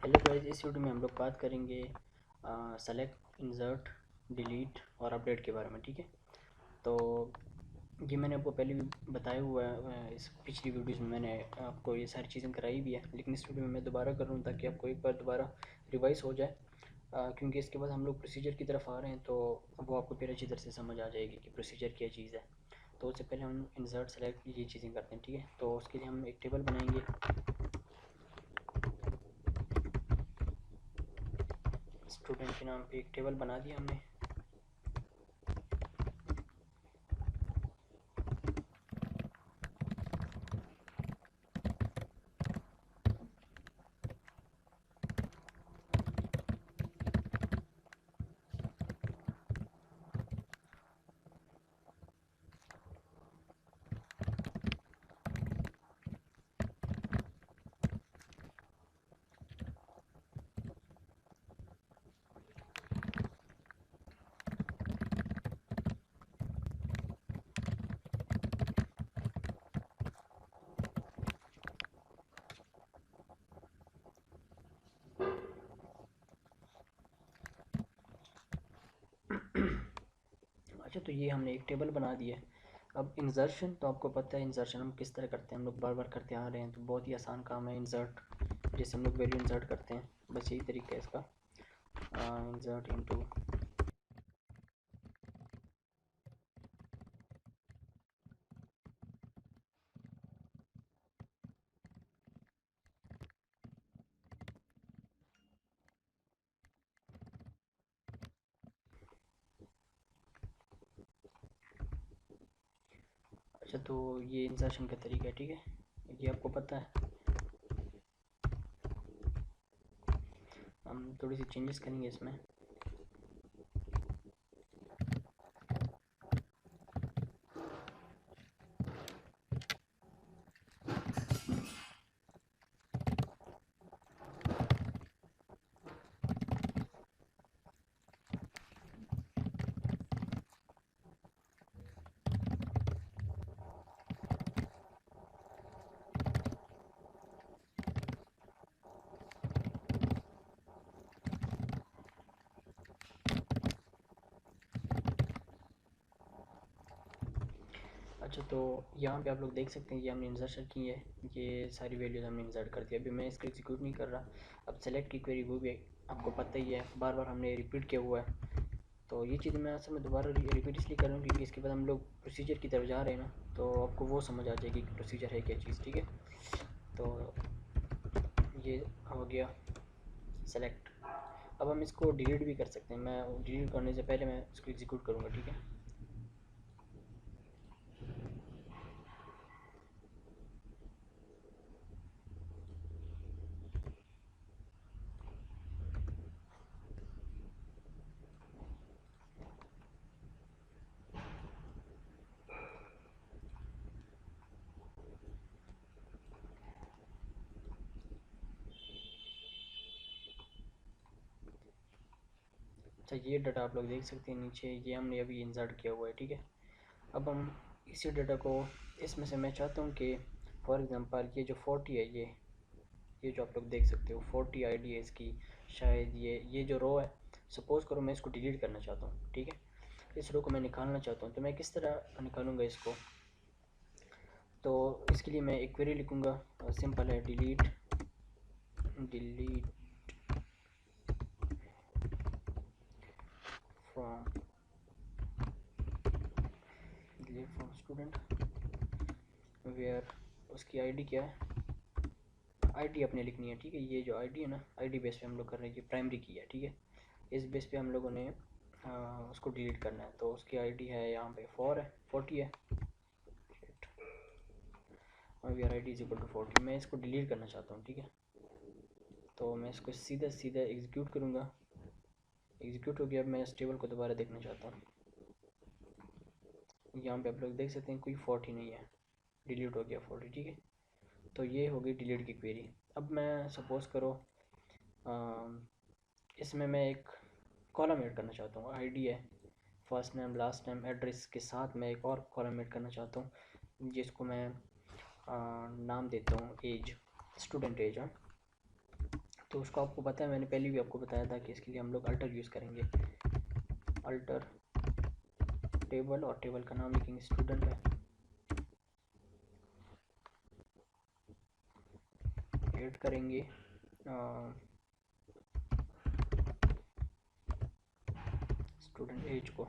Hello guys, इस video में हम लोग बात करेंगे सेलेक्ट, इंसर्ट, डिलीट और अपडेट के बारे में। ठीक है, तो ये मैंने आपको पहले भी बताया हुआ है। इस पिछली वीडियोस में मैंने आपको ये सारी चीज़ें कराई भी है, लेकिन इस वीडियो में मैं दोबारा कर रहा हूँ ताकि आपको एक बार दोबारा रिवाइज हो जाए। क्योंकि इसके बाद हम लोग प्रोसीजर की तरफ आ रहे हैं, तो वो आपको फिर अच्छी तरह से समझ आ जाएगी कि प्रोसीजर क्या चीज़ है। तो उससे पहले हम इंसर्ट, सेलेक्ट ये चीज़ें करते हैं। ठीक है, तो उसके लिए हम एक टेबल बनाएंगे। स्टूडेंट के नाम पे एक टेबल बना दिया हमने। अच्छा, तो ये हमने एक टेबल बना दिया है। अब इंसर्शन तो आपको पता है, इंसर्शन हम किस तरह करते हैं, हम लोग बार बार करते आ रहे हैं, तो बहुत ही आसान काम है इंसर्ट। जैसे हम लोग वैल्यू इंसर्ट करते हैं, बस यही तरीका है इसका। Insert into. अच्छा, तो ये इंसर्शन का तरीका है। ठीक है, ये आपको पता है। हम थोड़ी सी चेंजेस करेंगे इसमें। अच्छा, तो यहाँ पे आप लोग देख सकते हैं ये हमने इंसर्शन की है। ये सारी वैल्यूज़ हमने इंसर्ट कर दी। अभी मैं इसको एग्जीक्यूट नहीं कर रहा। अब सेलेक्ट की क्वेरी वो भी आपको पता ही है, बार बार हमने रिपीट किया हुआ है। तो ये चीज़ मैं असल में दोबारा रिपीट इसलिए कर रहा हूँ क्योंकि इसके बाद हम लोग प्रोसीजर की तरफ जा रहे हैं ना, तो आपको वो समझ आ जाएगी कि प्रोसीजर है क्या चीज़। ठीक है, तो ये हो गया सेलेक्ट। अब हम इसको डिलीट भी कर सकते हैं। मैं डिलीट करने से पहले मैं इसको एग्जीक्यूट करूँगा। ठीक है, अच्छा ये डाटा आप लोग देख सकते हैं नीचे, ये हमने अभी इंसर्ट किया हुआ है। ठीक है, अब हम इसी डाटा को, इसमें से मैं चाहता हूँ कि फॉर एग्ज़ाम्पल ये जो 40 है, ये जो आप लोग देख सकते हो 40 आईडी है इसकी। शायद ये जो रो है, सपोज़ करो मैं इसको डिलीट करना चाहता हूँ। ठीक है, इस रो को मैं निकालना चाहता हूँ, तो मैं किस तरह निकालूंगा इसको? तो इसके लिए मैं एक क्वेरी लिखूँगा, सिंपल है, delete delete from delete from student where, उसकी आईडी क्या है, आईडी अपने लिखनी है। ठीक है, ये जो आईडी है ना, आईडी बेस पे हम लोग कर रहे हैं, ये प्राइमरी की है। ठीक है, इस बेस पे हम लोगों ने उसको डिलीट करना है। तो उसकी आईडी है यहाँ पे 4 है, 40 है। और we are ID is equal to 40। मैं इसको डिलीट करना चाहता हूँ। ठीक है, तो मैं इसको सीधा सीधा एग्जीक्यूट करूँगा। एग्जीक्यूट हो गया। अब मैं इस टेबल को दोबारा देखना चाहता हूँ। यहाँ पे आप लोग देख सकते हैं कोई 40 नहीं है, डिलीट हो गया 40। ठीक है, तो ये हो गई डिलीट की क्वेरी। अब मैं सपोज़ करो इसमें मैं एक कॉलम ऐड करना चाहता हूँ। आईडी है, first name, last name, address के साथ मैं एक और कॉलम ऐड करना चाहता हूँ जिसको मैं नाम देता हूँ एज, स्टूडेंट एज। हाँ, तो उसको आपको पता है, मैंने पहले भी आपको बताया था कि इसके लिए हम लोग अल्टर यूज़ करेंगे। अल्टर टेबल, और टेबल का नाम लिखेंगे स्टूडेंट है। ऐड करेंगे स्टूडेंट एज को,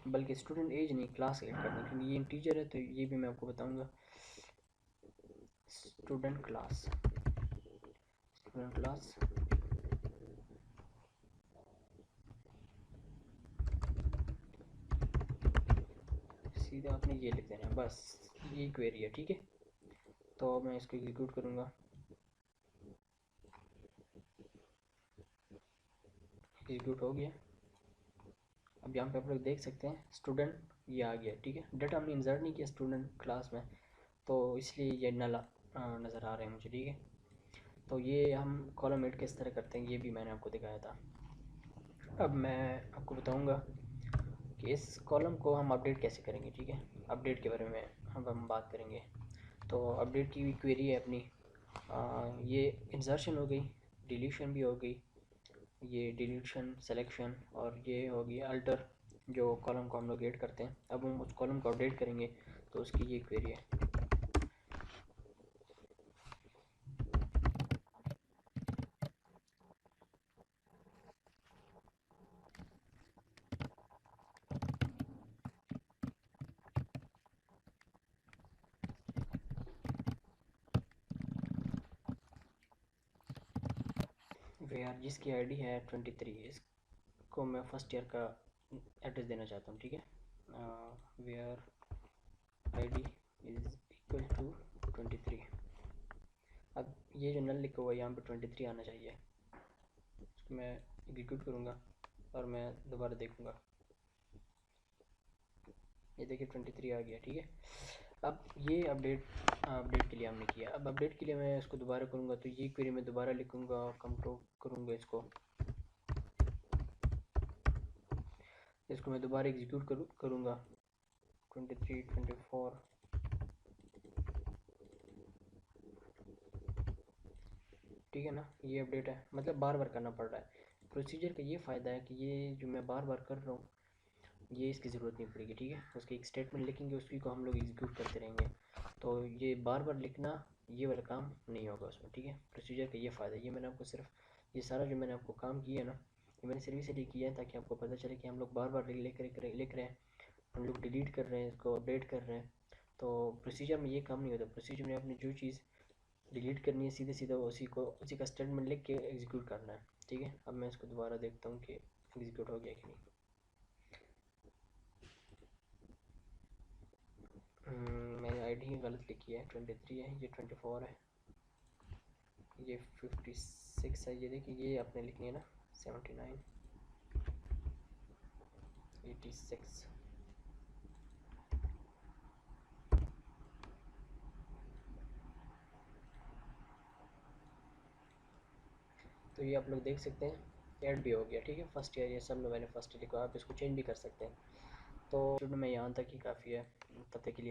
बल्कि स्टूडेंट एज नहीं, क्लास ऐड कर दें क्योंकि ये इंटीजर है, तो ये भी मैं आपको बताऊंगा। स्टूडेंट क्लास, स्टूडेंट क्लास सीधा आपने ये लिख देना है, बस ये क्वेरी है, ठीक है। तो मैं इसको एग्जीक्यूट करूँगा, एग्जीक्यूट हो गया। अब यहाँ पे आप लोग देख सकते हैं स्टूडेंट ये आ गया, ठीक है। डाटा हमने इंसर्ट नहीं किया स्टूडेंट क्लास में, तो इसलिए ये नल नज़र आ रहे हैं मुझे, ठीक है। तो ये हम कॉलम ऐड किस तरह करते हैं ये भी मैंने आपको दिखाया था। अब मैं आपको बताऊंगा कि इस कॉलम को हम अपडेट कैसे करेंगे, ठीक है। अपडेट के बारे में हम बात करेंगे। तो अपडेट की भी क्वेरी है अपनी, ये इंसर्शन हो गई, डिलीशन भी हो गई, ये डिलीशन सिलेक्शन, और ये हो गई अल्टर, जो कॉलम को हम लोग ऐड करते हैं। अब हम उस कॉलम को अपडेट करेंगे, तो उसकी ये क्वेरी है। वे आर जिसकी आईडी है 23, इसको मैं फर्स्ट ईयर का एड्रेस देना चाहता हूँ, ठीक है। Where ID is equal to 23। अब ये जो नल लिखा हुआ है यहाँ पे 23 आना चाहिए। इसको मैं एग्जीक्यूट करूँगा और मैं दोबारा देखूँगा, ये देखिए 23 आ गया, ठीक है। अब ये अपडेट के लिए हमने किया। अब अपडेट के लिए मैं इसको दोबारा करूँगा, तो ये क्वेरी मैं दोबारा लिखूँगा और कंट्रोल करूँगा इसको मैं दोबारा एग्जीक्यूट करूँगा 23 24। ठीक है ना, ये अपडेट है, मतलब बार बार करना पड़ रहा है। प्रोसीजर का ये फ़ायदा है कि ये जो मैं बार बार कर रहा हूँ ये इसकी ज़रूरत नहीं पड़ेगी, ठीक है। उसकी एक स्टेटमेंट लिखेंगे, उसी को हम लोग एग्जीक्यूट करते रहेंगे, तो ये बार बार लिखना ये वाला काम नहीं होगा उसमें, ठीक है। प्रोसीजर का ये फ़ायदा है। ये मैंने आपको सिर्फ ये सारा जो मैंने आपको काम किया है ना, ये मैंने सिर्फ इसलिए किया है ताकि आपको पता चले कि हम लोग बार बार लिख रहे हैं, हम लोग डिलीट कर रहे हैं, इसको अपडेट कर रहे हैं। तो प्रोसीजर में ये काम नहीं होता। प्रोसीजर में आपने जो चीज़ डिलीट करनी है सीधे सीधा उसी का स्टेटमेंट लिख के एग्जीक्यूट करना है, ठीक है। अब मैं इसको दोबारा देखता हूँ कि एग्जीक्यूट हो गया कि नहीं। मैंने आईडी गलत लिखी है, 23 है, ये 24 है, ये 56 है, ये देखिए ये आपने लिखनी है ना 79 86। तो ये आप लोग देख सकते हैं ऐड भी हो गया, ठीक है। फर्स्ट ईयर ये सब में मैंने फर्स्ट ईयर लिखा, आप इसको चेंज भी कर सकते हैं। तो मैं यहाँ तक ही काफ़ी है, तब तक के लिए।